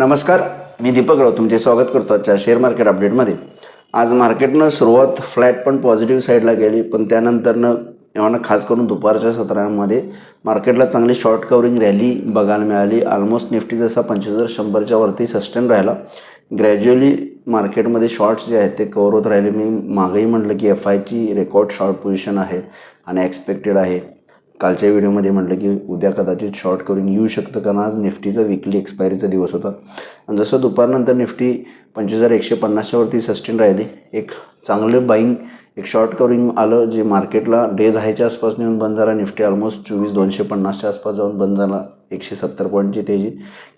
नमस्कार, मी दीपक राव तुमचे स्वागत करतो आजच्या शेअर मार्केट अपडेटमध्ये. आज मार्केटनं सुरुवात फ्लॅट पण पॉझिटिव्ह साईडला गेली, पण त्यानंतरनं एव्हा खास करून दुपारच्या सत्रामध्ये मार्केटला चांगली शॉर्ट कवरिंग रॅली बघायला मिळाली. ऑलमोस्ट निफ्टी जसा 25,100च्या वरती सस्टेन राहिला. ग्रॅज्युअली मार्केटमध्ये शॉर्ट्स जे आहेत ते कवर होत राहिले. मी मागेही म्हटलं की FIची रेकॉर्ड शॉर्ट पोझिशन आहे आणि एक्सपेक्टेड आहे. कालच्या व्हिडिओमध्ये म्हटलं की उद्या कदाचित शॉर्ट कवरिंग येऊ शकतं, कारण आज निफ्टीचा विकली एक्सपायरीचा दिवस होता. आणि जसं दुपारनंतर निफ्टी 25,150च्या वरती सस्टेन राहिली, एक चांगलं बाईंग एक शॉर्ट कवरिंग आलं, जे मार्केटला डेज हायच्या आसपास नेऊन बंद झाला. निफ्टी ऑलमोस्ट 24,250च्या आसपास जाऊन बंद झाला. 170 पॉईंटची तेजी.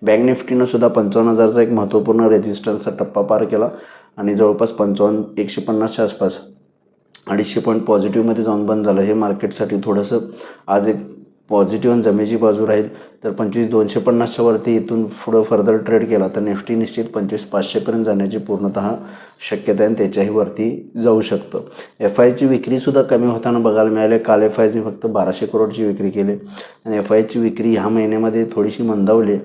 बँक निफ्टीनं सुद्धा 55,000चा एक महत्त्वपूर्ण रेजिस्टन्सचा टप्पा पार केला आणि जवळपास 150च्या आसपास 250 पॉईंट पॉझिटिव्हमध्ये जाऊन बंद झालं. हे मार्केटसाठी थोडंसं आज एक पॉझिटिव्ह आणि जमेची बाजू राहील. तर 25,250च्या वरती इथून पुढं फर्दर ट्रेड केला तर निफ्टी निश्चित 25,500पर्यंत जाण्याची पूर्णतः शक्यता आहे आणि त्याच्याही वरती जाऊ शकतं. FIची विक्रीसुद्धा कमी होताना बघायला मिळाले. काल FIने फक्त 1200 करोडची विक्री केली आणि FIची विक्री ह्या महिन्यामध्ये थोडीशी मंदावली.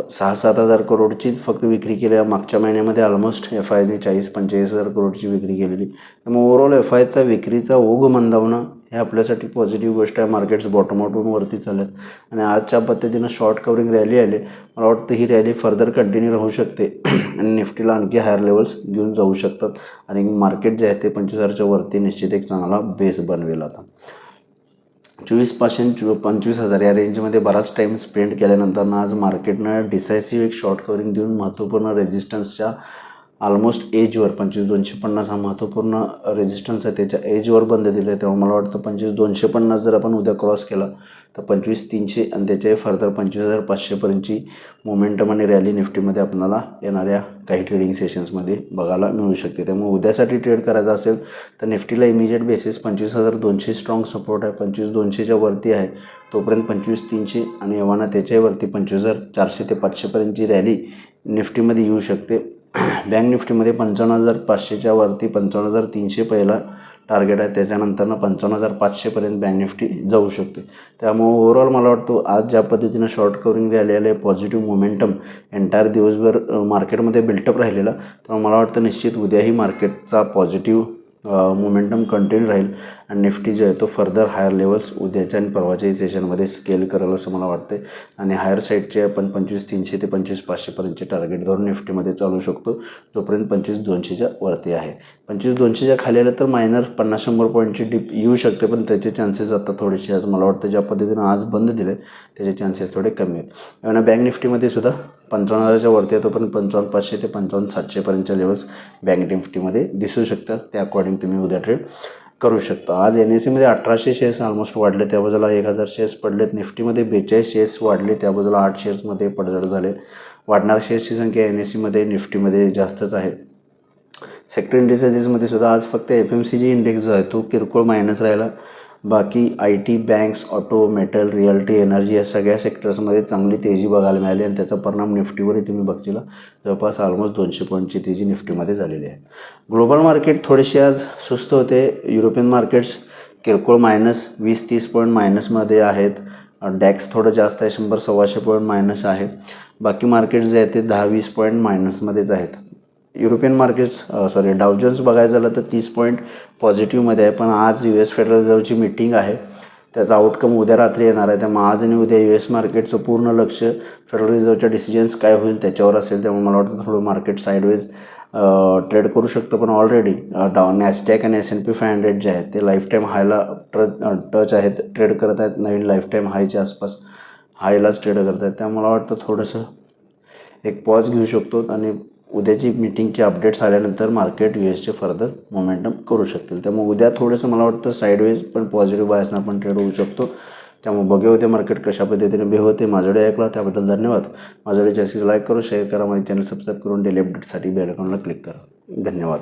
6-7 हजार करोडचीच फक्त विक्री केली. मागच्या महिन्यामध्ये ऑलमोस्ट FIने 40-45 करोडची विक्री केलेली. त्यामुळे ओव्हरऑल FIचा विक्रीचा ओघ मंदावणं हे आपल्यासाठी पॉझिटिव्ह गोष्ट आहे. मार्केट्स बॉटम आउटहून वरती चालत आणि आजच्या पद्धतीनं शॉर्ट कवरिंग रॅली आली. मला वाटतं ही रॅली फर्दर कंटिन्यू राहू शकते आणि निफ्टीला आणखी हायर लेवल्स घेऊन जाऊ शकतात आणि मार्केट जे आहे ते 25,000च्या वरती निश्चित एक चांगला बेस बनवेल. आता 24,000 पासून 25,000 या रेंजमध्ये बराच टाईम स्पेंड केल्यानंतर आज मार्केटनं डिसायसिव्ह एक शॉर्ट कवरिंग देऊन महत्त्वपूर्ण रेजिस्टन्सच्या ऑलमोस्ट एजवर 25,250 हा महत्त्वपूर्ण रेजिस्टन्स आहे, त्याच्या एजवर बंद दिलं आहे. तेव्हा मला वाटतं 25,250 जर आपण उद्या क्रॉस केला तर 25,300 आणि त्याच्याही फर्दर 25,500पर्यंतची मोमेंटम आणि रॅली निफ्टीमध्ये आपल्याला येणाऱ्या काही ट्रेडिंग सेशन्समध्ये बघायला मिळू शकते. त्यामुळे उद्यासाठी ट्रेड करायचा असेल तर निफ्टीला इमिजिएट बेसिस 25,200 स्ट्रॉंग सपोर्ट आहे. 25,200च्या वरती आहे तोपर्यंत 25,300 आणि एव्हाना त्याच्याही वरती 25,400 ते 500पर्यंतची रॅली निफ्टीमध्ये येऊ शकते. बँक निफ्टीमध्ये 55,500च्या वरती 55,300 पहिला टार्गेट आहे. त्याच्यानंतरनं 55,500पर्यंत बँक निफ्टी जाऊ शकते. त्यामुळे ओव्हरऑल मला वाटतं आज ज्या पद्धतीनं शॉर्ट कवरिंग रॅली आले, पॉझिटिव्ह मोमेंटम एंटायर दिवसभर मार्केटमध्ये बिल्टअप राहिलेला, तर मला वाटतं निश्चित उद्याही मार्केटचा पॉझिटिव्ह मोमेंटम कंटिन्यू राहील आणि निफ्टी जो आहे तो फर्दर हायर लेवल्स उद्याच्या आणि परवाच्याही सेशनमध्ये स्केल करेल असं मला वाटतं. आणि हायर साईडचे आपण 25,300 ते 25,500पर्यंतचे टार्गेट धरून निफ्टीमध्ये चालू शकतो, जोपर्यंत 25,200च्या वरती आहे. 25,200च्या खाली आलं तर मायनर 50-100 पॉईंटची डिप येऊ शकते, पण त्याचे चान्सेस आता थोडेसे आज मला वाटतं ज्या पद्धतीनं आज बंद दिले त्याचे चान्सेस थोडे कमी आहेत. आणि बँक निफ्टीमध्ये सुद्धा 55,000च्या वरती आहे तोपर्यंत 55,500 ते 55,700पर्यंतच्या लेवल्स बँक निफ्टीमध्ये दिसू शकतात. त्या अकॉर्डिंग तुम्ही उद्या ट्रेड करू शकता. आज NSEमध्ये 1,800 शेअर्स ऑलमोस्ट वाढले, त्या बाजूला 1,000 शेअर्स पडलेत. निफ्टीमध्ये 42 शेअर्स वाढले, त्या बाजूला 8 शेअर्समध्ये पडझड झाले. वाढणाऱ्या शेअर्सची संख्या NSEमध्ये निफ्टीमध्ये जास्तच आहे. सेक्टर इंडिसेसमध्ये सुद्धा आज फक्त FMCG इंडेक्स जो आहे तो किरकोळ मायनस राहिला. बाकी IT, banks, auto, metal, realty, energy या सगळ्या सेक्टर्समध्ये चांगली तेजी बघायला मिळाली आणि त्याचा परिणाम निफ्टीवरही तुम्ही बघशील. जवळपास ऑलमोस्ट 200 पॉईंटची तेजी निफ्टीमध्ये झालेली आहे. ग्लोबल मार्केट थोडेसे आज सुस्त होते. युरोपियन मार्केट्स किरकोळ मायनस 20-30 पॉईंट मायनसमध्ये आहेत. डॅक्स थोडं जास्त आहे, 100-125 पॉईंट मायनस आहे. बाकी मार्केट्स जे आहेत ते 10-20 पॉईंट मायनसमध्येच आहेत. युरोपियन मार्केट्स डाव जोन्स बघायचं झालं तर 30 पॉईंट पॉझिटिव्हमध्ये आहे, पण आज US फेडरल रिझर्वची मीटिंग आहे, त्याचा आउटकम उद्या रात्री येणार आहे. त्यामुळे आज आणि उद्या US मार्केटचं पूर्ण लक्ष फेडरल रिझर्वच्या डिसिजन्स काय होईल त्याच्यावर असेल. त्यामुळे मला वाटतं थोडं मार्केट साईडवेज ट्रेड करू शकतं, पण ऑलरेडी नॅसडॅक आणि S&P 500 जे आहेत ते लाईफ टाईम हायला टच आहेत, ट्रेड करत आहेत. नवीन लाईफ टाईम हायच्या आसपास हायलाच ट्रेड करत आहेत. त्यामुळे मला वाटतं थोडंसं एक पॉज घेऊ शकतो आणि उद्याची मीटिंगचे अपडेट्स आल्यानंतर मार्केट USचे फर्दर मोमेंटम करू शकतील. त्यामुळे उद्या थोडंसं मला वाटतं साईडवेज पण पॉझिटिव्ह बायसनं आपण ट्रेड होऊ शकतो. त्यामुळे बघूया उद्या मार्केट कशा पद्धतीने बिहेव होते. माझा व्हिडिओ ऐकला त्याबद्दल धन्यवाद. माझा व्हिडिओ जास्तीत लाईक करू, शेअर करा, माझे चॅनल सबस्क्राईब करून डेली अपडेटसाठी बेल आयकॉनला क्लिक करा. धन्यवाद.